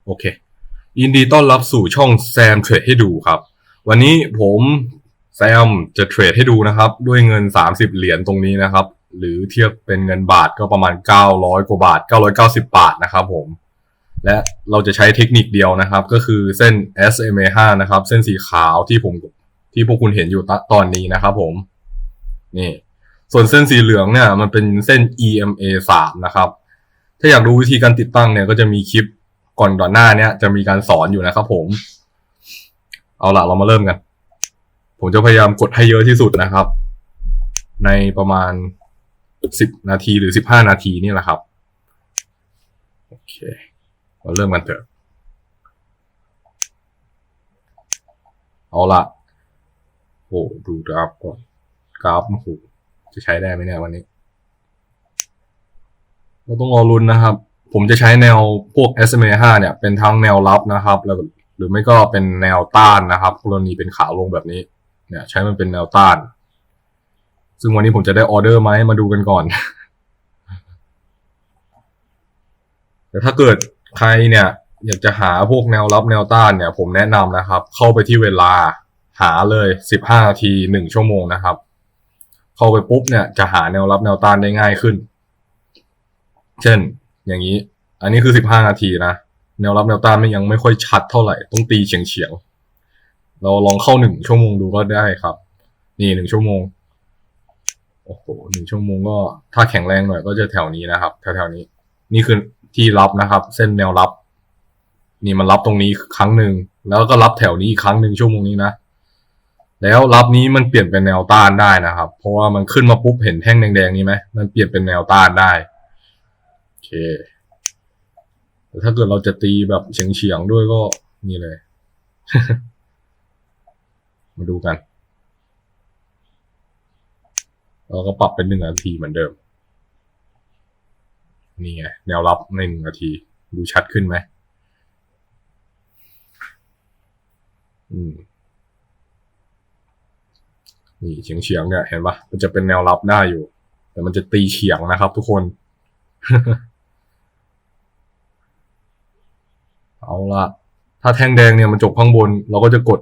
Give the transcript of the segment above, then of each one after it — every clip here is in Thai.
โอเคยินดีต้อนรับสู่ช่องแซมเทรดให้ดูครับวันนี้ผมแซมจะเทรดให้ดูนะครับด้วยเงิน30เหรียญตรงนี้นะครับหรือเทียบเป็นเงินบาทก็ประมาณ900กว่าบาท990บาทนะครับผมและเราจะใช้เทคนิคเดียวนะครับก็คือเส้น SMA5 นะครับเส้นสีขาวที่พวกคุณเห็นอยู่ตอนนี้นะครับผมนี่ส่วนเส้นสีเหลืองเนี่ยมันเป็นเส้น EMA3 นะครับถ้าอยากรู้วิธีการติดตั้งเนี่ยก็จะมีคลิปก่อนหน้าเนี้ยจะมีการสอนอยู่นะครับผมเอาล่ะเรามาเริ่มกันผมจะพยายามกดให้เยอะที่สุดนะครับในประมาณ10นาทีหรือ15นาทีนี่แหละครับโอเคมาเริ่มกันเถอะเอาล่ะโอ้ดูกราฟก่อนกราฟโอ้โหจะใช้ได้ไหมเนี่ยวันนี้เราต้องรอลุ้นนะครับผมจะใช้แนวพวก SMA5 เนี่ยเป็นทั้งแนวรับนะครับแล้วหรือไม่ก็เป็นแนวต้านนะครับกรณีเป็นขาลงแบบนี้เนี่ยใช้มันเป็นแนวต้านซึ่งวันนี้ผมจะได้ออเดอร์ไหมมาดูกันก่อน แต่ถ้าเกิดใครเนี่ยอยากจะหาพวกแนวรับแนวต้านเนี่ยผมแนะนำนะครับเข้าไปที่เวลาหาเลย15นาที1ชั่วโมงนะครับเข้าไปปุ๊บเนี่ยจะหาแนวรับแนวต้านได้ง่ายขึ้นเช่นอย่างนี้อันนี้คือ15นาทีนะแนวรับแนวต้านมันยังไม่ค่อยชัดเท่าไหร่ต้องตีเฉียงเราลองเข้า1ชั่วโมงดูก็ได้ครับนี่1ชั่วโมงโอ้โห1ชั่วโมงก็ถ้าแข็งแรงหน่อยก็จะแถวนี้นะครับแถวนี้นี่คือที่รับนะครับเส้นแนวรับนี่มันรับตรงนี้ครั้งหนึ่งแล้วก็รับแถวนี้อีกครั้งหนึ่งชั่วโมงนี้นะแล้วรับนี้มันเปลี่ยนเป็นแนวต้านได้นะครับเพราะว่ามันขึ้นมาปุ๊บเห็นแท่งแดงๆนี้ไหมมันเปลี่ยนเป็นแนวต้านได้โอเคแต่ถ้าเกิดเราจะตีแบบเฉียงๆด้วยก็นี่เลย มาดูกันเราก็ปรับเป็น1นาทีเหมือนเดิมนี่ไงแนวรับใน1นาทีดูชัดขึ้นไหมนี่เฉียงเนี่ยเห็นปะมันจะเป็นแนวรับได้อยู่แต่มันจะตีเฉียงนะครับทุกคน เอาละถ้าแท่งแดงเนี่ยมันจบข้างบนเราก็จะกด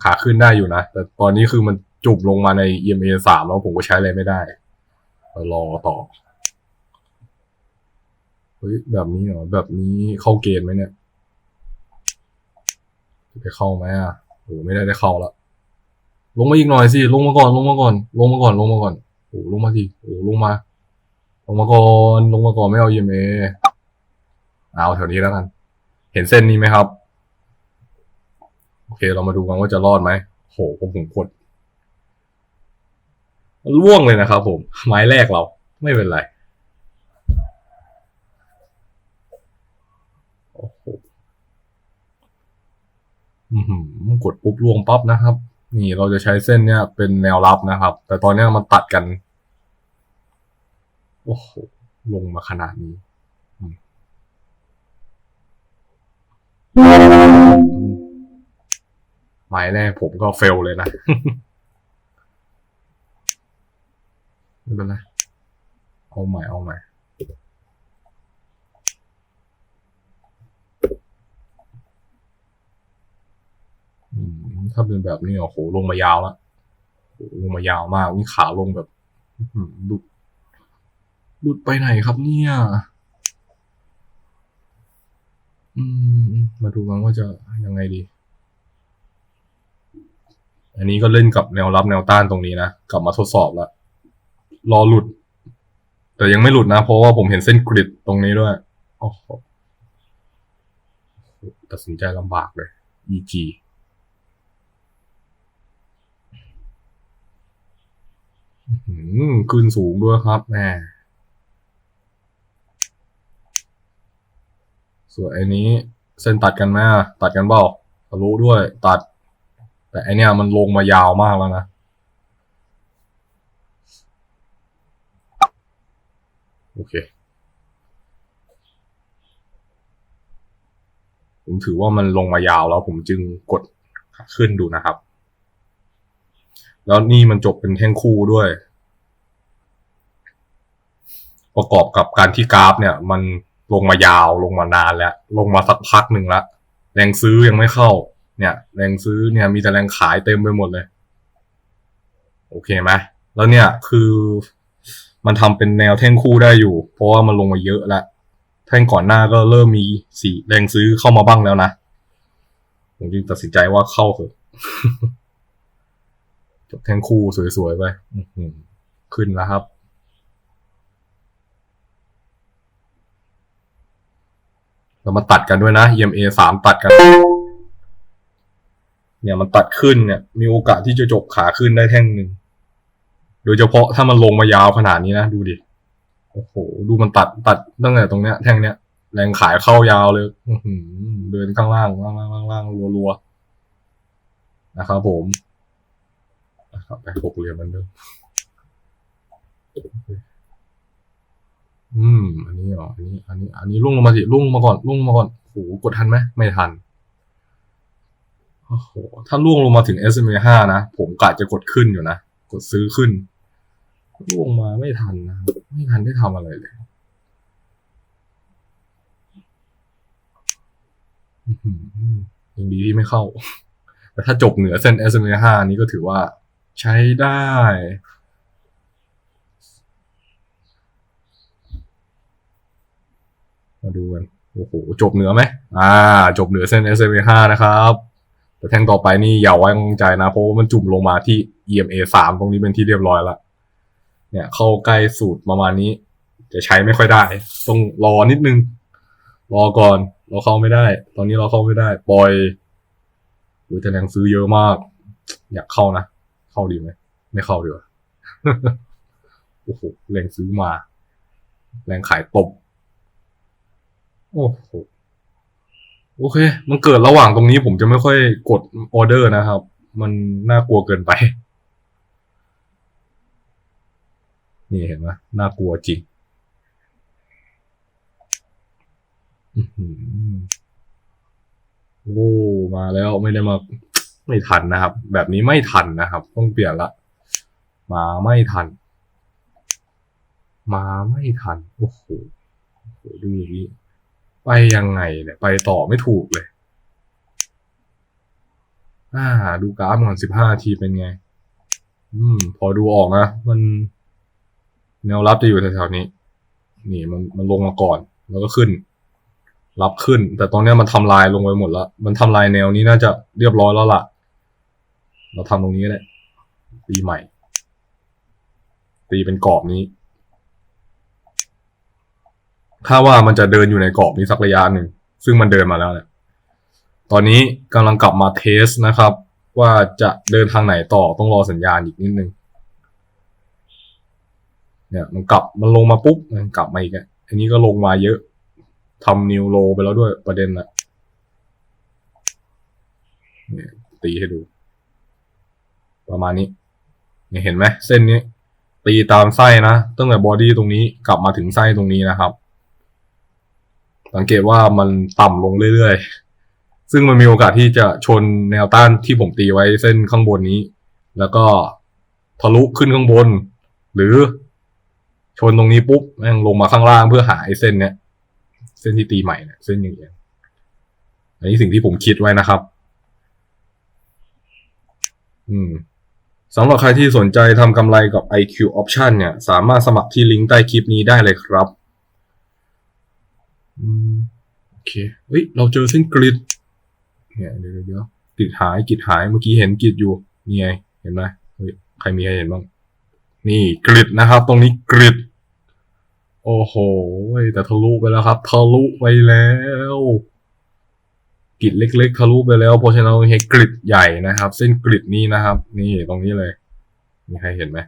ขาขึ้นได้อยู่นะแต่ตอนนี้คือมันจุบลงมาใน EMA3 แล้วผมก็ใช้อะไรไม่ได้รอต่อเฮ้ยแบบนี้เหรอแบบนี้เข้าเกณฑ์ไหมเนี่ยจะไปเข้าไหมอ่ะโหไม่ได้เข้าละลงมาอีกหน่อยสิลงมาก่อนลงมาก่อนโอ้ลงมาสิโอ้ลงมาก่อนไม่เอา EMA เอาแถวนี้แล้วกันเห็นเส้นนี้ไหมครับโอเคเรามาดูกันว่าจะรอดไหมโหผมกดล่วงเลยนะครับผมไม้แรกเราไม่เป็นไรโอ้โหกดปุ๊บล่วงปั๊บนะครับนี่เราจะใช้เส้นเนี้ยเป็นแนวรับนะครับแต่ตอนนี้มันตัดกันโอ้โหลงมาขนาดนี้ไม้แรกผมก็เฟลเลยนะ ไม่เป็นไรเอาใหม่ถ้าเป็นแบบนี้โอ้โหลงมายาวแล้วลงมายาวมากนี่ขาลงแบบดุดไปไหนครับเนี่ยมาดูกันว่าจะยังไงดีอันนี้ก็เล่นกับแนวรับแนวต้านตรงนี้นะกลับมาทดสอบแล้วรอหลุดแต่ยังไม่หลุดนะเพราะว่าผมเห็นเส้นกริดตรงนี้ด้วยโอ้โหตัดสินใจลำบากเลย EG ขึ้นสูงด้วยครับแม่ส่วนไอ้นี้เส้นตัดกันไหมตัดกันเปล่าทะลุด้วยตัดแต่ไอเนี้ยมันลงมายาวมากแล้วนะโอเคผมถือว่ามันลงมายาวแล้วผมจึงกดขึ้นดูนะครับแล้วนี่มันจบเป็นแท่งคู่ด้วย ประกอบกับการที่กราฟเนี่ยมัน ลงมายาวลงมานานแล้วลงมาสักพักหนึ่งละแรงซื้อยังไม่เข้าเนี่ยแรงซื้อเนี่ยมีแต่แรงขายเต็มไปหมดเลยโอเคไหมแล้วเนี่ยคือมันทำเป็นแนวแท่งคู่ได้อยู่เพราะว่ามันลงมาเยอะแล้วแท่งก่อนหน้าก็เริ่มมีสีแรงซื้อเข้ามาบ้างแล้วนะผมจึงตัดสินใจว่าเข้าเถอะ จบแท่งคู่สวยๆไปขึ้นแล้วครับเรามาตัดกันด้วยนะ EMA 3ตัดกันเนี่ยมันตัดขึ้นเนี่ยมีโอกาสที่จะจบขาขึ้นได้แท่งหนึ่งโดยเฉพาะถ้ามันลงมายาวขนาดนี้นะดูดิโอ้โหดูมันตัดตั้งแต่ตรงเนี้ยแท่งเนี้ยแรงขายเข้ายาวเลยเดินข้างล่างรัวๆนะครับผมนะครับไป6เหรียญมันเดิมอันนี้เหรออันนี้ลุ่งลงมาสิลุ่งมาก่อนโอ้โหกดทันไหมไม่ทันโอ้โหถ้าล่วงลงมาถึง SMA 5นะผมกะจะกดขึ้นอยู่นะกดซื้อขึ้นล่วงมาไม่ทันนะไม่ทันได้ทำอะไรเลยยังดีที่ไม่เข้าแต่ถ้าจบเหนือเส้น SMA 5นี้ก็ถือว่าใช้ได้มาดูกันโอ้โหจบเหนือไหมจบเหนือเส้น SMA 5นะครับแต่แท่งต่อไปนี่อย่าไว้วางใจนะเพราะว่ามันจุ่มลงมาที่ EMA 3ตรงนี้เป็นที่เรียบร้อยแล้วเนี่ยเข้าใกล้สูตรประมาณนี้จะใช้ไม่ค่อยได้ต้องรอนิดนึงรอก่อนเราเข้าไม่ได้ตอนนี้เราเข้าไม่ได้ปล่อยแต่แรงซื้อเยอะมากอยากเข้านะเข้าดีไหมไม่เข้าดีกว่า โอ้โหแรงซื้อมาแรงขายตบโอ้โหโอเคมันเกิดระหว่างตรงนี้ผมจะไม่ค่อยกดออเดอร์นะครับมันน่ากลัวเกินไปนี่เห็นไหมน่ากลัวจริงโอ้มาแล้วไม่ได้มาไม่ทันนะครับแบบนี้ไม่ทันนะครับต้องเปลี่ยนละมาไม่ทันโอ้โหดูอย่างนี้ไปยังไงเนี่ยไปต่อไม่ถูกเลยดูกราฟก่อน15 นาทีเป็นไงพอดูออกนะมันแนวรับจะอยู่แถวๆนี้นี่มันลงมาก่อนแล้วก็ขึ้นรับขึ้นแต่ตอนนี้มันทำลายลงไปหมดแล้วมันทำลายแนวนี้น่าจะเรียบร้อยแล้วล่ะเราทำตรงนี้แหละตีใหม่ตีเป็นกรอบนี้ถ้าว่ามันจะเดินอยู่ในกรอบนี้สักระยะหนึ่งซึ่งมันเดินมาแล้วเนี่ยตอนนี้กำลังกลับมาเทสนะครับว่าจะเดินทางไหนต่อต้องรอสัญญาณอีกนิดนึงเนี่ยมันลงมาปุ๊บมันกลับมาอีกอันนี้ก็ลงมาเยอะทำนิวโลไปแล้วด้วยประเด็นนะเนี่ยตีให้ดูประมาณนี้เนี่ยเห็นไหมเส้นนี้ตีตามไส้นะตั้งแต่บอดี้ตรงนี้กลับมาถึงไส้ตรงนี้นะครับสังเกตว่ามันต่ำลงเรื่อยๆซึ่งมันมีโอกาสที่จะชนแนวต้านที่ผมตีไว้เส้นข้างบนนี้แล้วก็ทะลุขึ้นข้างบนหรือชนตรงนี้ปุ๊บแม่งลงมาข้างล่างเพื่อหาไอ้เส้นเนี้ยเส้นที่ตีใหม่เนี่ยเส้นอย่างเงี้ยอันนี้สิ่งที่ผมคิดไว้นะครับสำหรับใครที่สนใจทำกำไรกับ IQ Option เนี่ยสามารถสมัครที่ลิงก์ใต้คลิปนี้ได้เลยครับโอเคเฮ้ยเราเจอเส้นกริดเนี่ยเดี๋ยวกริดหายเมื่อกี้เห็นกริดอยู่นี่ไงเห็นไหมเฮ้ยใครมีใครเห็นบ้างนี่กริดนะครับตรงนี้กริดโอ้โหแต่ทะลุไปแล้วครับทะลุไปแล้วกริดเล็กๆทะลุไปแล้วเพราะฉะนั้นให้กริดใหญ่นะครับเส้นกริดนี้นะครับนี่ตรงนี้เลยมีใครเห็นไหม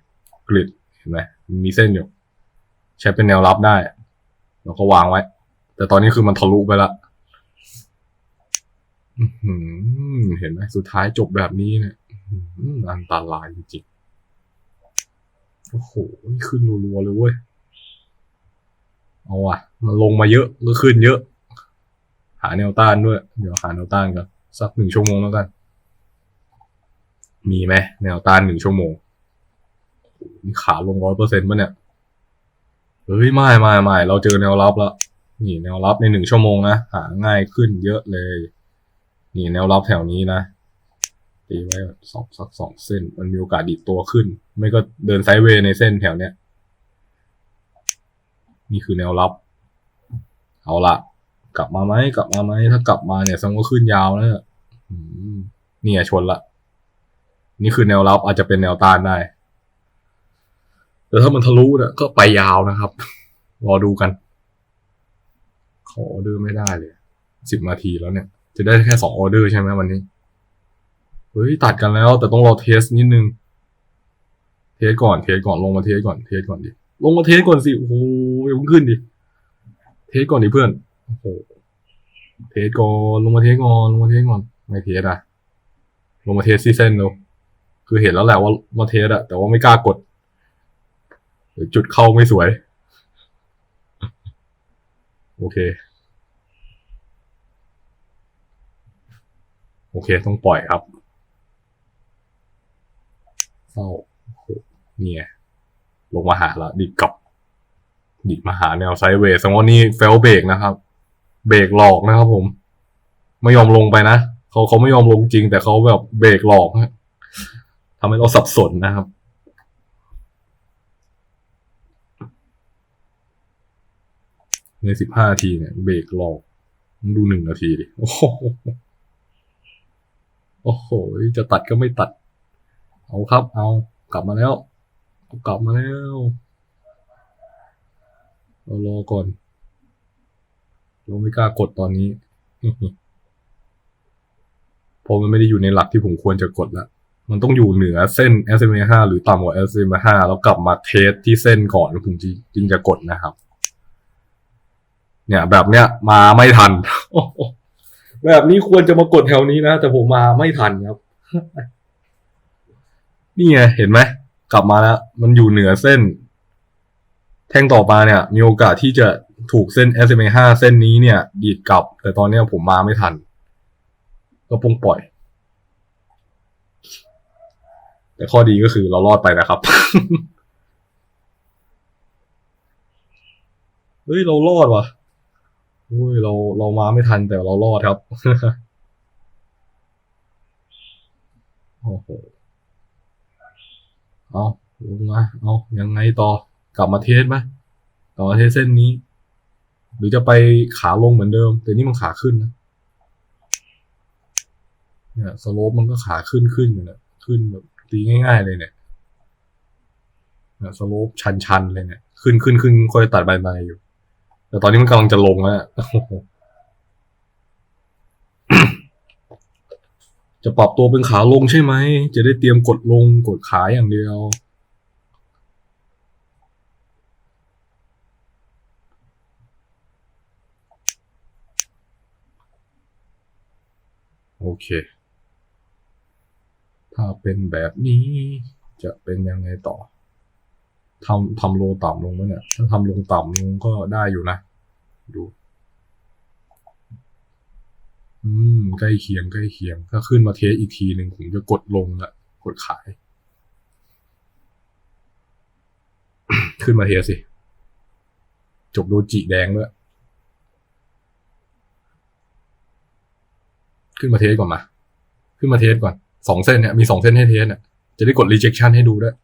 กริดเห็นไหมมีเส้นอยู่ใช้เป็นแนวรับได้เราก็วางไว้แต่ตอนนี้คือมันทะลุไปละเห็นไหมสุดท้ายจบแบบนี้เนี่ยอันตรายจริงๆโอ้โหขึ้นรัวๆเลยเว้ยเอาว่ะมันลงมาเยอะก็ขึ้นเยอะหาแนวต้านด้วยเดี๋ยวหาแนวต้านกันสัก1 ชั่วโมงแล้วกันมีไหมแนวต้าน1 ชั่วโมงนี่ขาลง100%ป่ะเนี่ยเฮ้ยไม่เราเจอแนวรับแล้ว นี่แนวรับใน1 ชั่วโมงนะหาง่ายขึ้นเยอะเลยนี่แนวรับแถวนี้นะตีไว้สัก2 เส้นมันมีโอกาสดิดตัวขึ้นไม่ก็เดินไซด์เวย์ในเส้นแถวเนี้ยนี่คือแนวรับเอาละกลับมาไหมถ้ากลับมาเนี่ยแสดงว่าขึ้นยาวแล้วเนี่ยชนละนี่คือแนวรับอาจจะเป็นแนวต้านได้แต่ถ้ามันทะลุเนี่ยก็ไปยาวนะครับรอดูกันขอออเดอร์ไม่ได้เลย10 นาทีแล้วเนี่ยจะได้แค่2 ออเดอร์ใช่ไหมวันนี้เฮ้ยตัดกันแล้วแต่ต้องรอเทสนิดนึงเทสก่อนลงมาเทสก่อนดิลงมาเทสก่อนสิโอ้โหอย่าเพิ่งขึ้นดิเทสก่อนดิเพื่อนโอ้โหเทสก่อนลงมาเทสก่อนไม่เทสอะลงมาเทสซีเซนเร็วคือเห็นแล้วแหละว่ามาเทสอะแต่ว่าไม่กล้ากดเดี๋ยวจุดเข้าไม่สวยโอเคต้องปล่อยครับเศร้าเนี่ยลงมาหาละดิบมาหาแนวไซด์เวย์แสดงว่านี่เฟลเบรกนะครับเบรกหลอกนะครับผมไม่ยอมลงไปนะเขาไม่ยอมลงจริงแต่เขาแบบเบรกหลอกทำให้เราสับสนนะครับใน15 นาทีเนี่ยเบรกหลอกดู1 นาทีดิโอ้โหจะตัดก็ไม่ตัดเอาครับเอากลับมาแล้วเรารอก่อนเราไม่กล้ากดตอนนี้เพราะมันไม่ได้อยู่ในหลักที่ผมควรจะกดละมันต้องอยู่เหนือเส้น SMA 5หรือต่ำกว่า SMA 5แล้วกลับมาเทสที่เส้นก่อนถึงจริงจะกดนะครับเนี่ยแบบเนี้ยมาไม่ทันแบบนี้ควรจะมากดแถวนี้นะแต่ผมมาไม่ทันครับนี่ไงเห็นไหมกลับมาแล้วมันอยู่เหนือเส้นแท่งต่อมาเนี่ยมีโอกาสที่จะถูกเส้น SMA 5เส้นนี้เนี่ยดีดกลับแต่ตอนนี้ผมมาไม่ทันก็ปงปล่อยแต่ข้อดีก็คือเรารอดไปนะครับ เฮ้ยเรารอดว่ะโอ้ยเรามาไม่ทันแต่เรารอดครับ โอ้โหเอาลงมาเอายังไงต่อกลับมาเทสไหมกลับมาเทสเส้นนี้หรือจะไปขาลงเหมือนเดิมแต่นี่มันขาขึ้นนะเนี่ยสโลปมันก็ขาขึ้นอยู่เนี่ยขึ้นแบบตีง่ายๆเลยเนี่ยสโลปชันเลยเนี่ยขึ้นค่อยตัดใบอยู่แต่ตอนนี้มันกำลังจะลงแล้วจะปรับตัวเป็นขาลงใช่ไหมจะได้เตรียมกดลงกดขายอย่างเดียวโอเคถ้าเป็นแบบนี้จะเป็นยังไงต่อทำโลต่ำลงไหมเนี่ยถ้าทำลงต่ำลงก็ได้อยู่นะดูใกล้เคียงถ้าขึ้นมาเทสอีกทีหนึ่งผมจะกดลงละกดขาย ขึ้นมาเทสสิจบโดจิแดงด้วยขึ้นมาเทสก่อนมาขึ้นมาเทสก่อน2 เส้นเนี่ยมี2 เส้นให้เทสเนี่ยจะได้กด rejection ให้ดูด้วย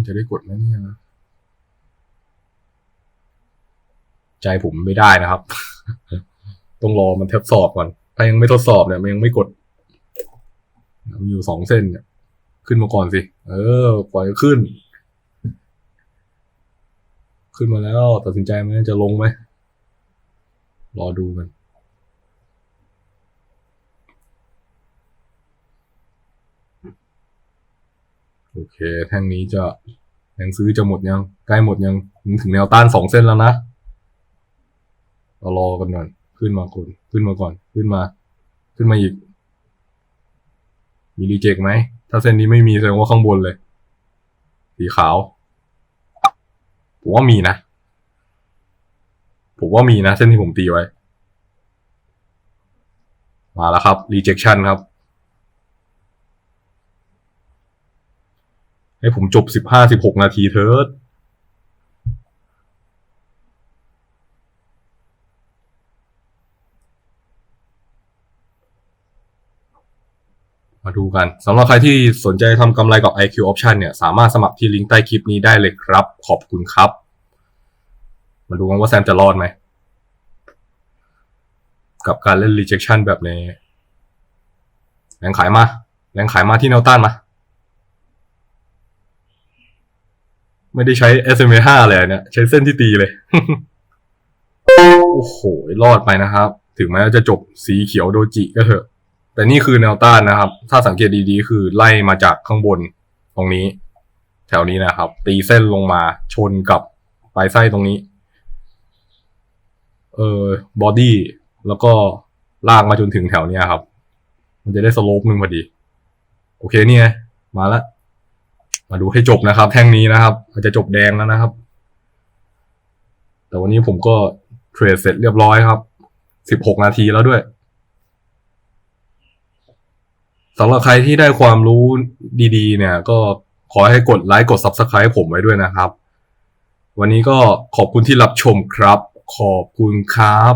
จะได้กดไหมเนี่ยใจผมไม่ได้นะครับ ต้องรอมันทดสอบก่อนถ้ายังไม่ทดสอบเนี่ยมันยังไม่กดมีอยู่2 เส้นเนี่ยขึ้นมาก่อนสิปล่อยขึ้นมาแล้วตัดสินใจไหมจะลงไหมรอดูกันโอเคแท่งนี้จะแรงซื้อจะหมดยังใกล้หมดยังถึงแนวต้าน2 เส้นแล้วนะเรารอกันก่อนขึ้นมาก่อนขึ้นมาอีกมีรีเจ็คไหมถ้าเส้นนี้ไม่มีแสดงว่าข้างบนเลยสีขาวผมว่ามีนะเส้นที่ผมตีไว้มาแล้วครับ rejection ครับให้ผมจบ15-16 นาทีเถิด มาดูกันสำหรับใครที่สนใจทำกำไรกับ IQ Option เนี่ยสามารถสมัครที่ลิงก์ใต้คลิปนี้ได้เลยครับขอบคุณครับมาดูกันว่าแซมจะรอดไหมกับการเล่น rejection แบบนี้แรงขายมาที่แนวต้านมาไม่ได้ใช้ SMA 5เลยเนี่ยใช้เส้นที่ตีเลย โอ้โหรอดไปนะครับถึงแม้จะจบสีเขียวโดจิก็เถอะแต่นี่คือแนวต้านนะครับถ้าสังเกตดีๆคือไล่มาจากข้างบนตรงนี้แถวนี้นะครับตีเส้นลงมาชนกับปลายไส้ตรงนี้บอดี้แล้วก็ลากมาจนถึงแถวนี้ครับมันจะได้สโลปนึงพอดีโอเคเนี่ยมาแล้วมาดูให้จบนะครับแท่งนี้นะครับอาจจะจบแดงแล้วนะครับแต่วันนี้ผมก็เทรดเสร็จเรียบร้อยครับ16 นาทีแล้วด้วยสำหรับใครที่ได้ความรู้ดีๆเนี่ยก็ขอให้กดไลค์กด Subscribe ผมไว้ด้วยนะครับวันนี้ก็ขอบคุณที่รับชมครับขอบคุณครับ